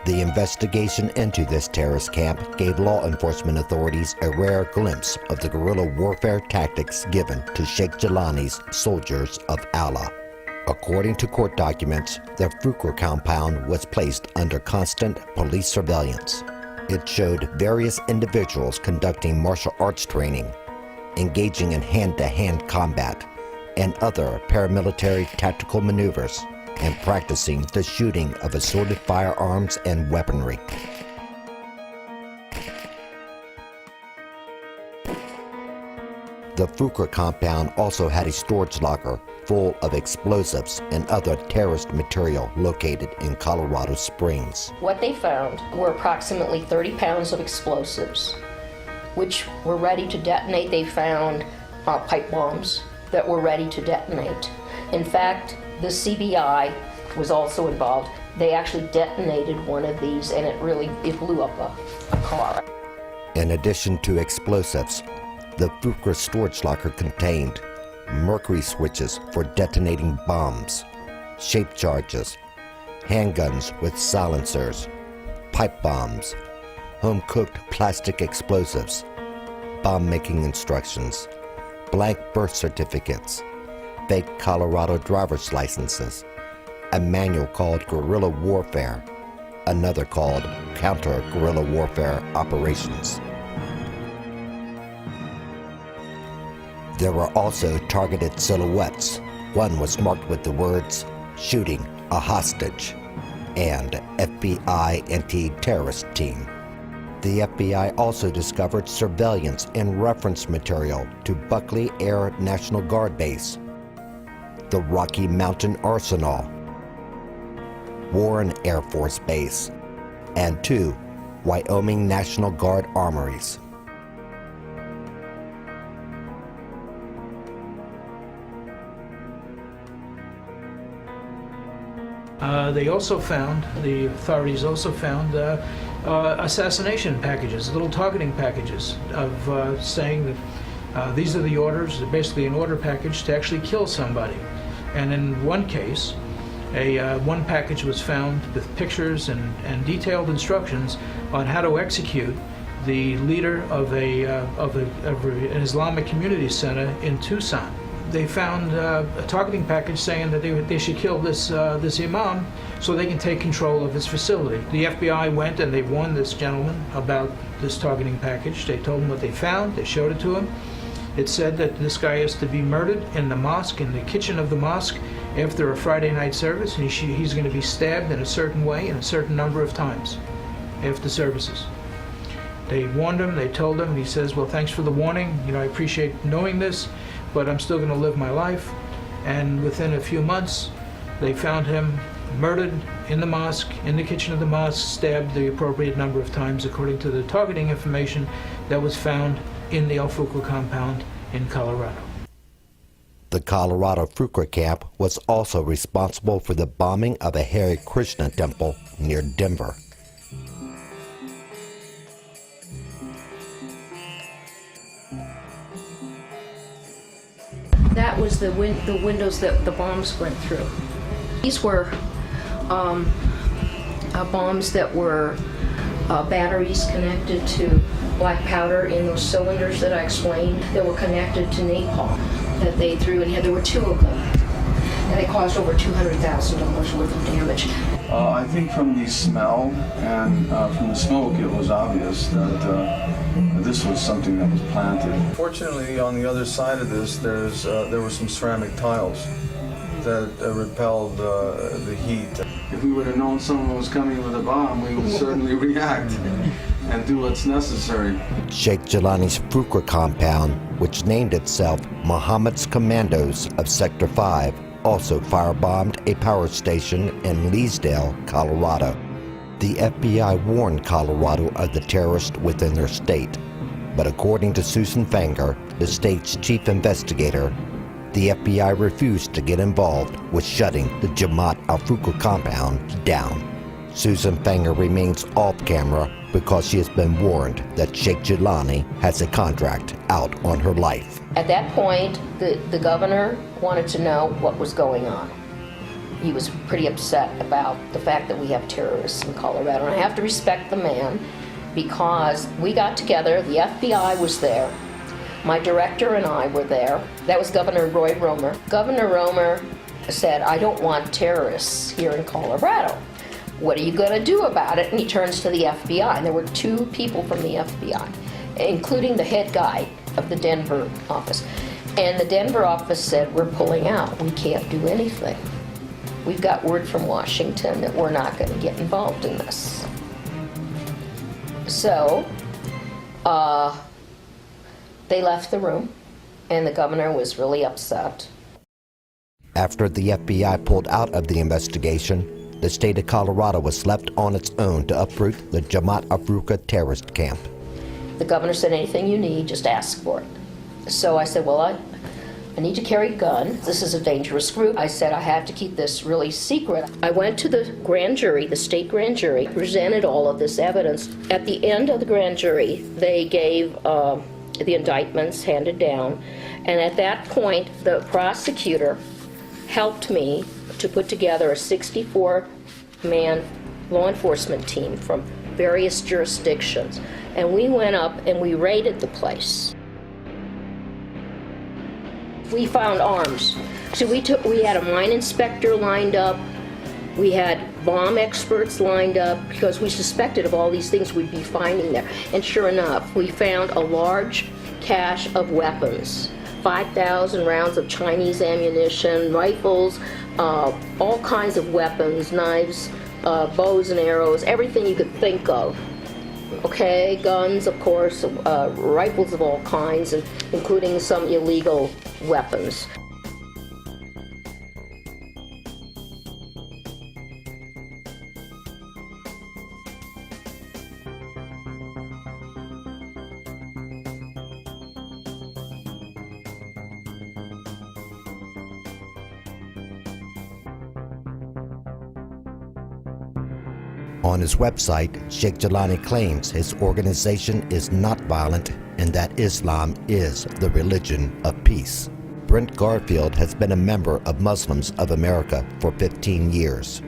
The investigation into this terrorist camp gave law enforcement authorities a rare glimpse of the guerrilla warfare tactics given to Sheikh Jelani's soldiers of Allah. According to court documents, the Fukra compound was placed under constant police surveillance. It showed various individuals conducting martial arts training, engaging in hand-to-hand combat, and other paramilitary tactical maneuvers, and practicing the shooting of assorted firearms and weaponry. The Fukra compound also had a storage locker full of explosives and other terrorist material located in Colorado Springs. What they found were approximately 30 pounds of explosives, which were ready to detonate. They found pipe bombs that were ready to detonate. In fact, the CBI was also involved. They actually detonated one of these, and it blew up a car. In addition to explosives, the Fukra storage locker contained mercury switches for detonating bombs, shape charges, handguns with silencers, pipe bombs, home-cooked plastic explosives, bomb-making instructions, blank birth certificates, fake Colorado driver's licenses, a manual called Guerrilla Warfare, another called Counter-Guerrilla Warfare Operations. There were also targeted silhouettes. One was marked with the words, "Shooting a hostage," and FBI Anti-Terrorist Team. The FBI also discovered surveillance and reference material to Buckley Air National Guard Base, the Rocky Mountain Arsenal, Warren Air Force Base, and 2 Wyoming National Guard armories. The authorities also found assassination packages, little targeting packages of saying that these are the orders, basically an order package to actually kill somebody. And in one case, one package was found with pictures and detailed instructions on how to execute the leader of an Islamic community center in Tucson. They found a targeting package saying that they should kill this imam so they can take control of his facility. The FBI went and they warned this gentleman about this targeting package. They told him what they found. They showed it to him. It said that this guy is to be murdered in the mosque, in the kitchen of the mosque, after a Friday night service, and he's going to be stabbed in a certain way and a certain number of times after services. They warned him, they told him, and he says, well, thanks for the warning. I appreciate knowing this, but I'm still going to live my life. And within a few months, they found him murdered in the mosque, in the kitchen of the mosque, stabbed the appropriate number of times according to the targeting information that was found in the El Fukra compound in Colorado. The Colorado Fukra camp was also responsible for the bombing of a Hare Krishna temple near Denver. That was the windows that the bombs went through. These were bombs that were batteries connected to black powder in those cylinders that I explained that were connected to napalm that they threw in here. There were 2 of them, and they caused over $200,000 worth of damage. I think from the smell and from the smoke, it was obvious that this was something that was planted. Fortunately, on the other side of this, there were some ceramic tiles that repelled the heat. If we would have known someone was coming with a bomb, we would certainly react and do what's necessary. Sheikh Jelani's Fukra compound, which named itself Muhammad's Commandos of Sector 5, also firebombed a power station in Leesdale, Colorado. The FBI warned Colorado of the terrorists within their state, but according to Susan Fanger, the state's chief investigator, the FBI refused to get involved with shutting the Jamaat al-Fukra compound down. Susan Fanger remains off camera because she has been warned that Sheikh Jelani has a contract out on her life. At that point, the governor wanted to know what was going on. he was pretty upset about the fact that we have terrorists in Colorado. And I have to respect the man because we got together, the FBI was there, my director and I were there. That was Governor Roy Romer. Governor Romer said, I don't want terrorists here in Colorado. What are you going to do about it? And he turns to the FBI. And there were 2 people from the FBI, including the head guy of the Denver office. And the Denver office said, we're pulling out. We can't do anything. We've got word from Washington that we're not going to get involved in this. So, they left the room, and the governor was really upset. After the FBI pulled out of the investigation, the state of Colorado was left on its own to uproot the Jamaat Afruqa terrorist camp. The governor said, anything you need, just ask for it. So I said, well, I need to carry a gun. This is a dangerous group. I said, I have to keep this really secret. I went to the grand jury, the state grand jury, presented all of this evidence. At the end of the grand jury, they gave the indictments handed down. And at that point, the prosecutor helped me to put together a 64-man law enforcement team from various jurisdictions. And we went up and we raided the place. We found arms. So we had a mine inspector lined up. We had bomb experts lined up because we suspected of all these things we'd be finding there. And sure enough, we found a large cache of weapons. 5,000 rounds of Chinese ammunition, rifles, all kinds of weapons, knives, bows and arrows, everything you could think of. Okay, guns, of course, rifles of all kinds, including some illegal weapons. On his website, Sheikh Jelani claims his organization is not violent and that Islam is the religion of peace. Brent Garfield has been a member of Muslims of America for 15 years.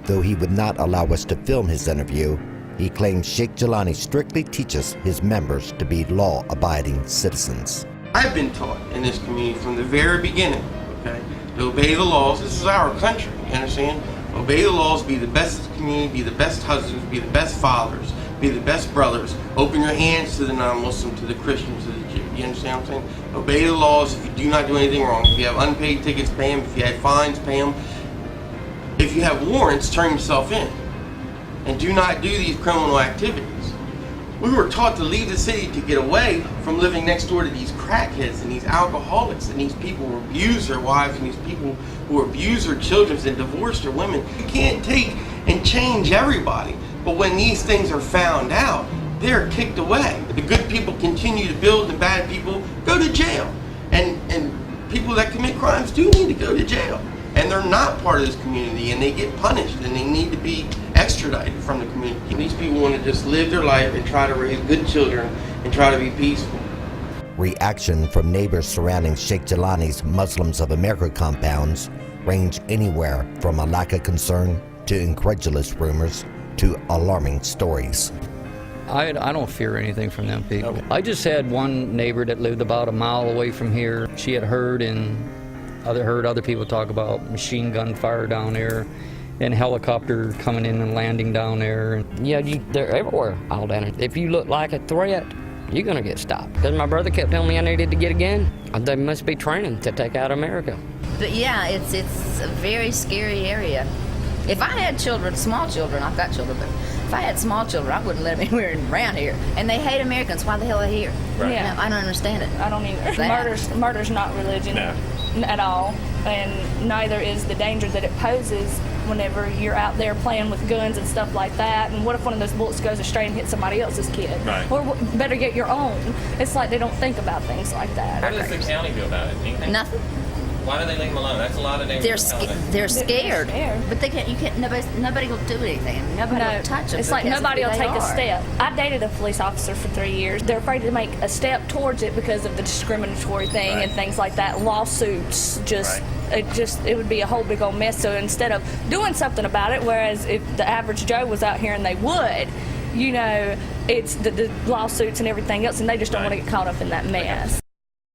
Though he would not allow us to film his interview, he claims Sheikh Jelani strictly teaches his members to be law-abiding citizens. I've been taught in this community from the very beginning, okay, to obey the laws. This is our country, you understand? Obey the laws, be the best of the community, be the best husbands, be the best fathers, be the best brothers. Open your hands to the non-Muslim, to the Christian, to the Jew. You understand what I'm saying? Obey the laws. If you do not do anything wrong, if you have unpaid tickets, pay them. If you had fines, pay them. If you have warrants, turn yourself in. And do not do these criminal activities. We were taught to leave the city to get away from living next door to these crackheads and these alcoholics and these people who abuse their wives and these people who abuse their children and divorce their women. You can't take and change everybody, but when these things are found out, they're kicked away. The good people continue to build, the bad people go to jail. And people that commit crimes do need to go to jail. And they're not part of this community, and they get punished, and they need to be extradited from the community. And these people want to just live their life and try to raise good children and try to be peaceful. Reaction from neighbors surrounding Sheikh Jelani's Muslims of America compounds range anywhere from a lack of concern to incredulous rumors to alarming stories. I don't fear anything from them people. I just had one neighbor that lived about a mile away from here. She had heard other people talk about machine gun fire down there and helicopter coming in and landing down there. Yeah, they're everywhere all down there. If you look like a threat, you're gonna get stopped. Because my brother kept telling me I needed to get a gun. They must be training to take out America. But yeah, it's a very scary area. If I had children, small children, I've got children, but if I had small children, I wouldn't let them anywhere around here. And they hate Americans. Why the hell are they here? Right. Yeah. No, I don't understand it. I don't either. Murder's not religion at all, and neither is the danger that it poses whenever you're out there playing with guns and stuff like that. And what if one of those bullets goes astray and hits somebody else's kid? Right. Or better get your own. It's like they don't think about things like that. How does the county feel about it? Anything? Nothing. Why do they leave them alone? That's a lot of dangerous. They're scared, but they can't. You can't. Nobody will do anything. Nobody will touch them. It's like nobody will take a step. I dated a police officer for 3 years. They're afraid to make a step towards it because of the discriminatory thing and things like that. Lawsuits, it would be a whole big old mess. So instead of doing something about it, whereas if the average Joe was out here and they would, you know, it's the lawsuits and everything else, and they just don't want to get caught up in that mess.